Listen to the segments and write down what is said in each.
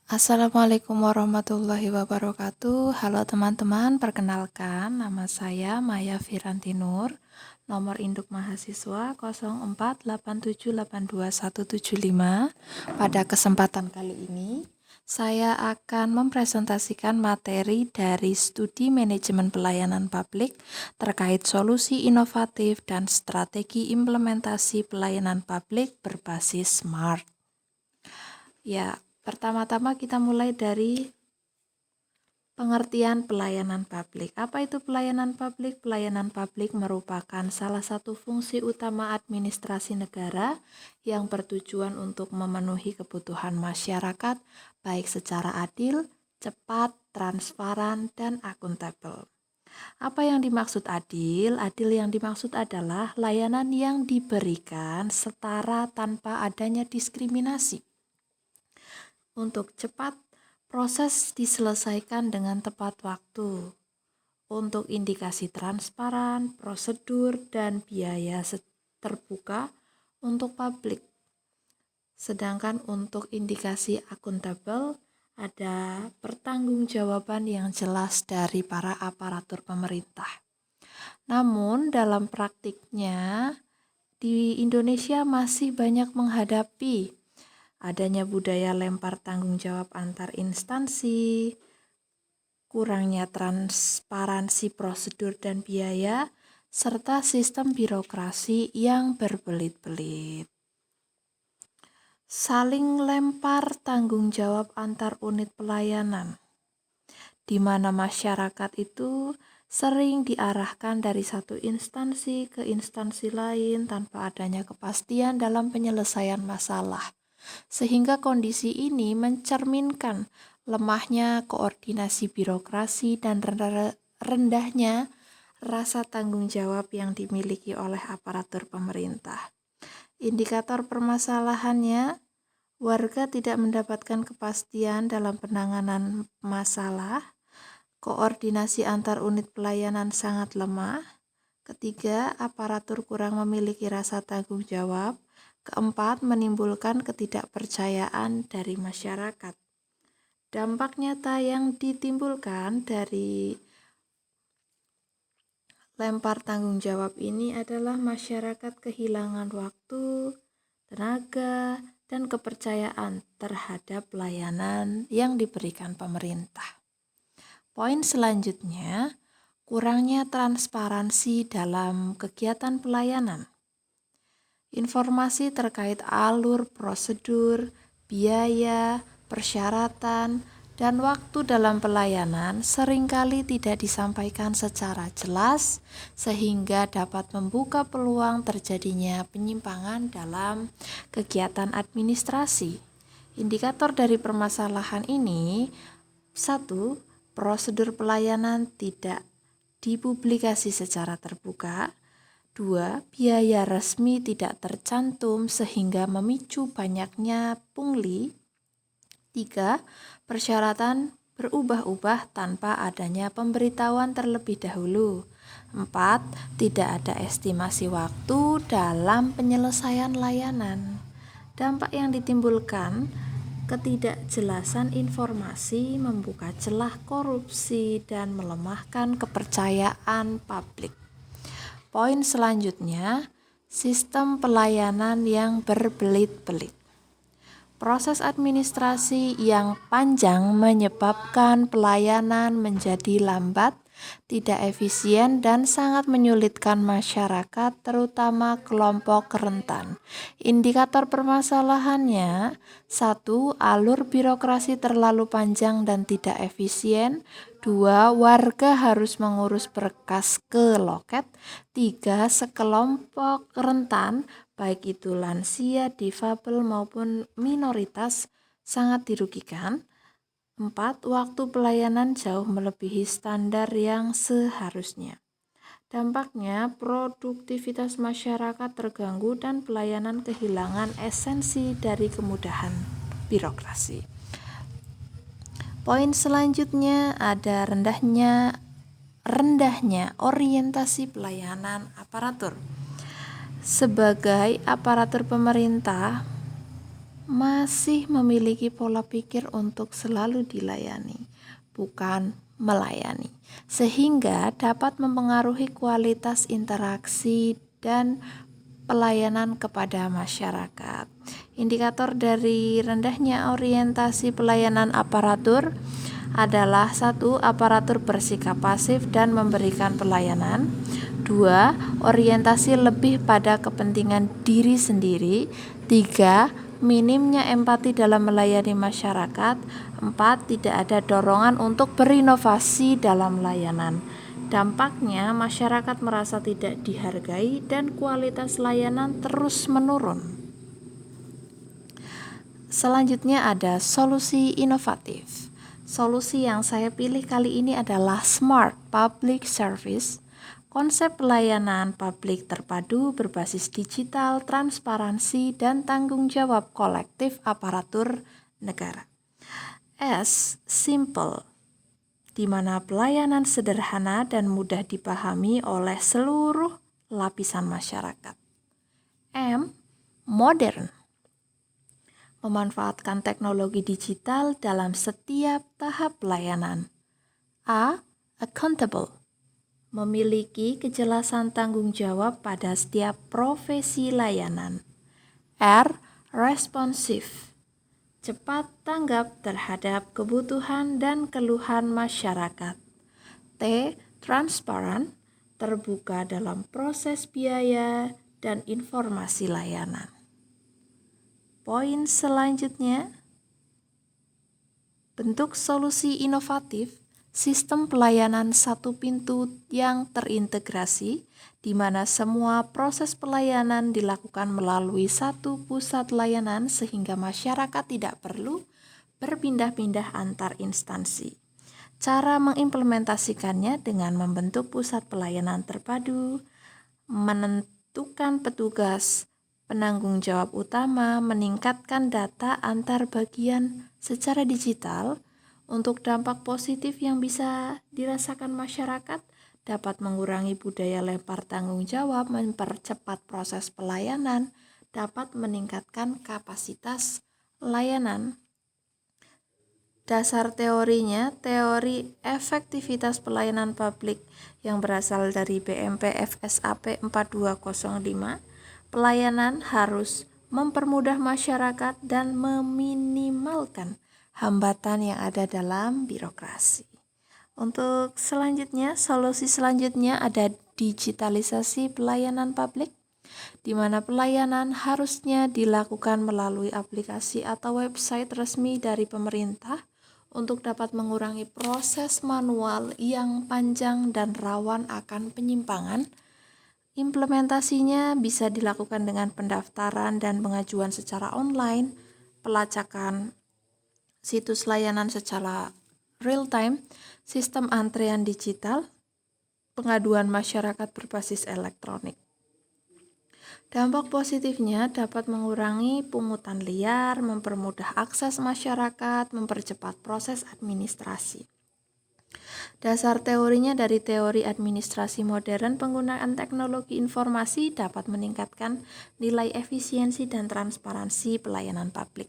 Assalamualaikum warahmatullahi wabarakatuh. Halo teman-teman, perkenalkan nama saya Maya Firanti Nur. Nomor induk mahasiswa 0487828175. Pada kesempatan kali ini, saya akan mempresentasikan materi dari studi manajemen pelayanan publik terkait solusi inovatif dan strategi implementasi pelayanan publik berbasis SMART. Ya, pertama-tama kita mulai dari pengertian pelayanan publik. Apa itu pelayanan publik? Pelayanan publik merupakan salah satu fungsi utama administrasi negara yang bertujuan untuk memenuhi kebutuhan masyarakat baik secara adil, cepat, transparan, dan akuntabel. Apa yang dimaksud adil? Adil yang dimaksud adalah layanan yang diberikan setara tanpa adanya diskriminasi. Untuk cepat, proses diselesaikan dengan tepat waktu. Untuk indikasi transparan, prosedur, dan biaya terbuka untuk publik. Sedangkan untuk indikasi akuntabel, ada pertanggungjawaban yang jelas dari para aparatur pemerintah. Namun dalam praktiknya, di Indonesia masih banyak menghadapi adanya budaya lempar tanggung jawab antar instansi, kurangnya transparansi prosedur dan biaya, serta sistem birokrasi yang berbelit-belit. Saling lempar tanggung jawab antar unit pelayanan, di mana masyarakat itu sering diarahkan dari satu instansi ke instansi lain tanpa adanya kepastian dalam penyelesaian masalah. Sehingga kondisi ini mencerminkan lemahnya koordinasi birokrasi dan rendahnya rasa tanggung jawab yang dimiliki oleh aparatur pemerintah. Indikator permasalahannya, warga tidak mendapatkan kepastian dalam penanganan masalah, koordinasi antar unit pelayanan sangat lemah, ketiga, aparatur kurang memiliki rasa tanggung jawab, keempat, menimbulkan ketidakpercayaan dari masyarakat. Dampak nyata yang ditimbulkan dari lempar tanggung jawab ini adalah masyarakat kehilangan waktu, tenaga, dan kepercayaan terhadap pelayanan yang diberikan pemerintah. Poin selanjutnya, kurangnya transparansi dalam kegiatan pelayanan. Informasi terkait alur, prosedur, biaya, persyaratan, dan waktu dalam pelayanan seringkali tidak disampaikan secara jelas sehingga dapat membuka peluang terjadinya penyimpangan dalam kegiatan administrasi. Indikator dari permasalahan ini, 1. Prosedur pelayanan tidak dipublikasi secara terbuka. 2. Biaya resmi tidak tercantum sehingga memicu banyaknya pungli. 3. Persyaratan berubah-ubah tanpa adanya pemberitahuan terlebih dahulu. 4. Tidak ada estimasi waktu dalam penyelesaian layanan. Dampak yang ditimbulkan, ketidakjelasan informasi membuka celah korupsi dan melemahkan kepercayaan publik. Poin selanjutnya, sistem pelayanan yang berbelit-belit. Proses administrasi yang panjang menyebabkan pelayanan menjadi lambat, tidak efisien, dan sangat menyulitkan masyarakat, terutama kelompok rentan. Indikator permasalahannya, 1. Alur birokrasi terlalu panjang dan tidak efisien. 2. Warga harus mengurus berkas ke loket. 3. Sekelompok rentan, baik itu lansia, difabel maupun minoritas, sangat dirugikan. 4. Waktu pelayanan jauh melebihi standar yang seharusnya. Dampaknya, produktivitas masyarakat terganggu dan pelayanan kehilangan esensi dari kemudahan birokrasi. Poin selanjutnya ada rendahnya orientasi pelayanan aparatur. Sebagai aparatur pemerintah, masih memiliki pola pikir untuk selalu dilayani, bukan melayani, sehingga dapat mempengaruhi kualitas interaksi dan pelayanan kepada masyarakat. Indikator dari rendahnya orientasi pelayanan aparatur adalah 1. Aparatur bersikap pasif dan memberikan pelayanan. 2. Orientasi lebih pada kepentingan diri sendiri. 3. Minimnya empati dalam melayani masyarakat. 4. Tidak ada dorongan untuk berinovasi dalam layanan. Dampaknya, masyarakat merasa tidak dihargai dan kualitas layanan terus menurun. Selanjutnya ada solusi inovatif. Solusi yang saya pilih kali ini adalah Smart Public Service. Konsep pelayanan publik terpadu berbasis digital, transparansi, dan tanggung jawab kolektif aparatur negara. S. Simple, di mana pelayanan sederhana dan mudah dipahami oleh seluruh lapisan masyarakat. M. Modern, memanfaatkan teknologi digital dalam setiap tahap pelayanan. A. Accountable, memiliki kejelasan tanggung jawab pada setiap profesi layanan. R. Responsive, cepat tanggap terhadap kebutuhan dan keluhan masyarakat. T. Transparan, terbuka dalam proses biaya dan informasi layanan. Poin selanjutnya, bentuk solusi inovatif, sistem pelayanan satu pintu yang terintegrasi, di mana semua proses pelayanan dilakukan melalui satu pusat layanan sehingga masyarakat tidak perlu berpindah-pindah antar instansi. Cara mengimplementasikannya dengan membentuk pusat pelayanan terpadu, menentukan petugas penanggung jawab utama, meningkatkan data antar bagian secara digital untuk dampak positif yang bisa dirasakan masyarakat, dapat mengurangi budaya lempar tanggung jawab, mempercepat proses pelayanan, dapat meningkatkan kapasitas layanan. Dasar teorinya, teori efektivitas pelayanan publik yang berasal dari BMP FSAP 4205, pelayanan harus mempermudah masyarakat dan meminimalkan hambatan yang ada dalam birokrasi. Untuk selanjutnya, solusi selanjutnya ada digitalisasi pelayanan publik, di mana pelayanan harusnya dilakukan melalui aplikasi atau website resmi dari pemerintah untuk dapat mengurangi proses manual yang panjang dan rawan akan penyimpangan. Implementasinya bisa dilakukan dengan pendaftaran dan pengajuan secara online, pelacakan situs layanan secara real-time, sistem antrean digital, pengaduan masyarakat berbasis elektronik. Dampak positifnya dapat mengurangi pungutan liar, mempermudah akses masyarakat, mempercepat proses administrasi. Dasar teorinya dari teori administrasi modern, penggunaan teknologi informasi dapat meningkatkan nilai efisiensi dan transparansi pelayanan publik.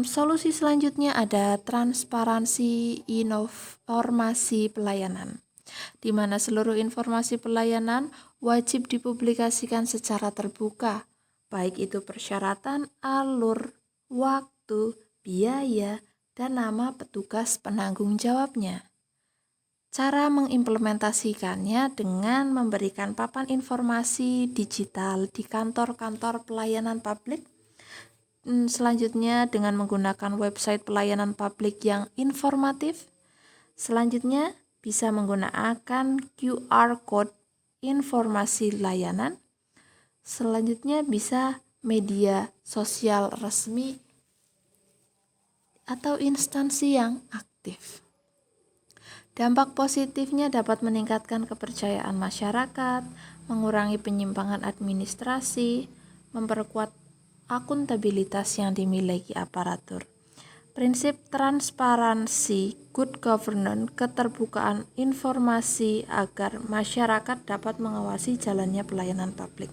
Solusi selanjutnya ada transparansi informasi pelayanan, di mana seluruh informasi pelayanan wajib dipublikasikan secara terbuka, baik itu persyaratan, alur, waktu, biaya, dan nama petugas penanggung jawabnya. Cara mengimplementasikannya dengan memberikan papan informasi digital di kantor-kantor pelayanan publik. Selanjutnya dengan menggunakan website pelayanan publik yang informatif. Selanjutnya bisa menggunakan QR Code informasi layanan. Selanjutnya bisa media sosial resmi atau instansi yang aktif. Dampak positifnya dapat meningkatkan kepercayaan masyarakat, mengurangi penyimpangan administrasi, memperkuat akuntabilitas yang dimiliki aparatur. Prinsip transparansi, good governance, keterbukaan informasi agar masyarakat dapat mengawasi jalannya pelayanan publik.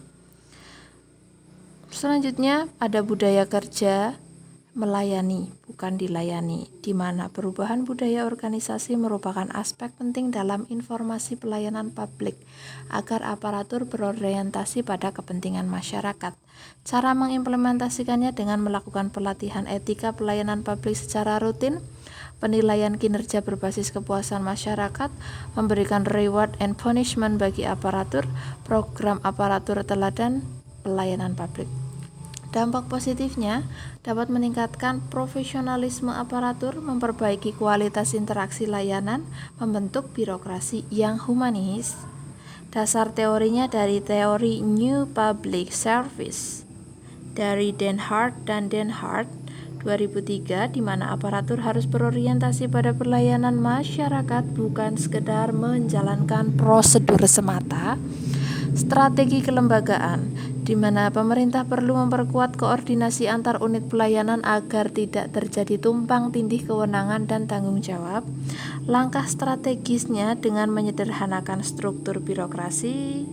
Selanjutnya ada budaya kerja melayani, bukan dilayani, di mana perubahan budaya organisasi merupakan aspek penting dalam informasi pelayanan publik agar aparatur berorientasi pada kepentingan masyarakat. Cara mengimplementasikannya dengan melakukan pelatihan etika pelayanan publik secara rutin, penilaian kinerja berbasis kepuasan masyarakat, memberikan reward and punishment bagi aparatur, program aparatur teladan pelayanan publik. Dampak positifnya dapat meningkatkan profesionalisme aparatur, memperbaiki kualitas interaksi layanan, membentuk birokrasi yang humanis. Dasar teorinya dari teori New Public Service dari Den Hart dan Den Hart 2003, di mana aparatur harus berorientasi pada pelayanan masyarakat, bukan sekedar menjalankan prosedur semata. Strategi kelembagaan, di mana pemerintah perlu memperkuat koordinasi antar unit pelayanan agar tidak terjadi tumpang tindih kewenangan dan tanggung jawab. Langkah strategisnya dengan menyederhanakan struktur birokrasi,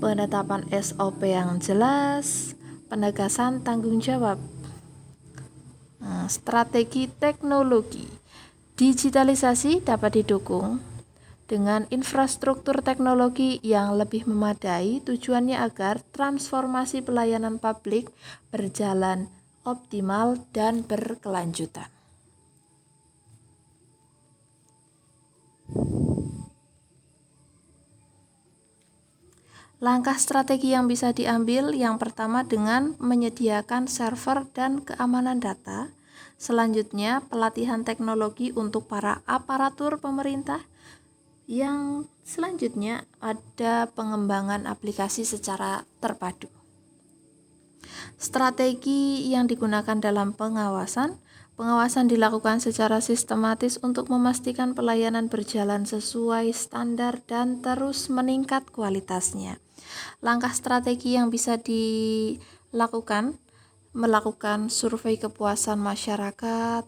penetapan SOP yang jelas, penegasan tanggung jawab. Strategi teknologi, digitalisasi dapat didukung dengan infrastruktur teknologi yang lebih memadai, tujuannya agar transformasi pelayanan publik berjalan optimal dan berkelanjutan. Langkah strategi yang bisa diambil, yang pertama dengan menyediakan server dan keamanan data. Selanjutnya, pelatihan teknologi untuk para aparatur pemerintah. Yang selanjutnya ada pengembangan aplikasi secara terpadu. Strategi yang digunakan dalam pengawasan dilakukan secara sistematis untuk memastikan pelayanan berjalan sesuai standar dan terus meningkat kualitasnya. Langkah strategi yang bisa dilakukan, melakukan survei kepuasan masyarakat,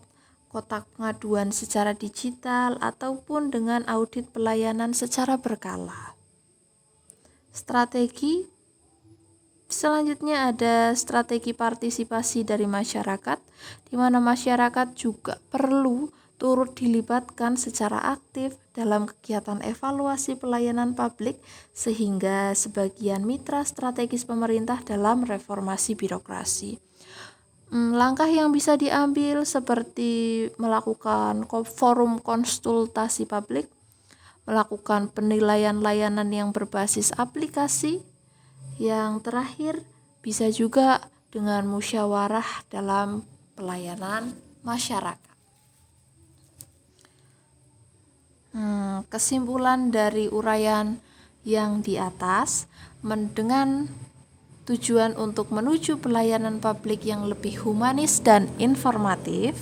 kotak pengaduan secara digital, ataupun dengan audit pelayanan secara berkala. Strategi selanjutnya ada strategi partisipasi dari masyarakat, di mana masyarakat juga perlu turut dilibatkan secara aktif dalam kegiatan evaluasi pelayanan publik, sehingga sebagian mitra strategis pemerintah dalam reformasi birokrasi. Langkah yang bisa diambil seperti melakukan forum konsultasi publik, melakukan penilaian layanan yang berbasis aplikasi. Yang terakhir, bisa juga dengan musyawarah dalam pelayanan masyarakat. Kesimpulan dari uraian yang di atas, dengan tujuan untuk menuju pelayanan publik yang lebih humanis dan informatif.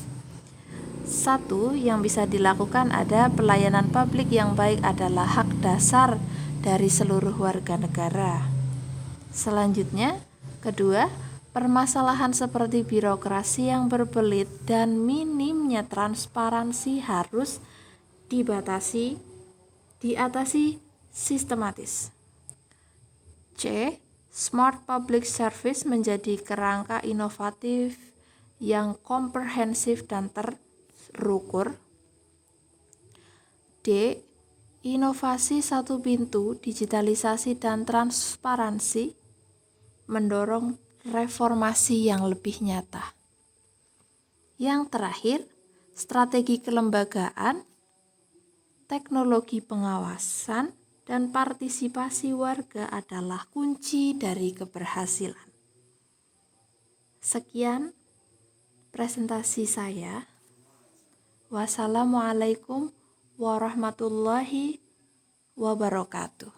Satu, yang bisa dilakukan ada pelayanan publik yang baik adalah hak dasar dari seluruh warga negara. Selanjutnya, kedua, permasalahan seperti birokrasi yang berbelit dan minimnya transparansi harus diatasi sistematis. C. Smart Public Service menjadi kerangka inovatif yang komprehensif dan terukur. D. Inovasi satu pintu, digitalisasi dan transparansi mendorong reformasi yang lebih nyata. Yang terakhir, strategi kelembagaan, teknologi pengawasan, dan partisipasi warga adalah kunci dari keberhasilan. Sekian presentasi saya. Wassalamualaikum warahmatullahi wabarakatuh.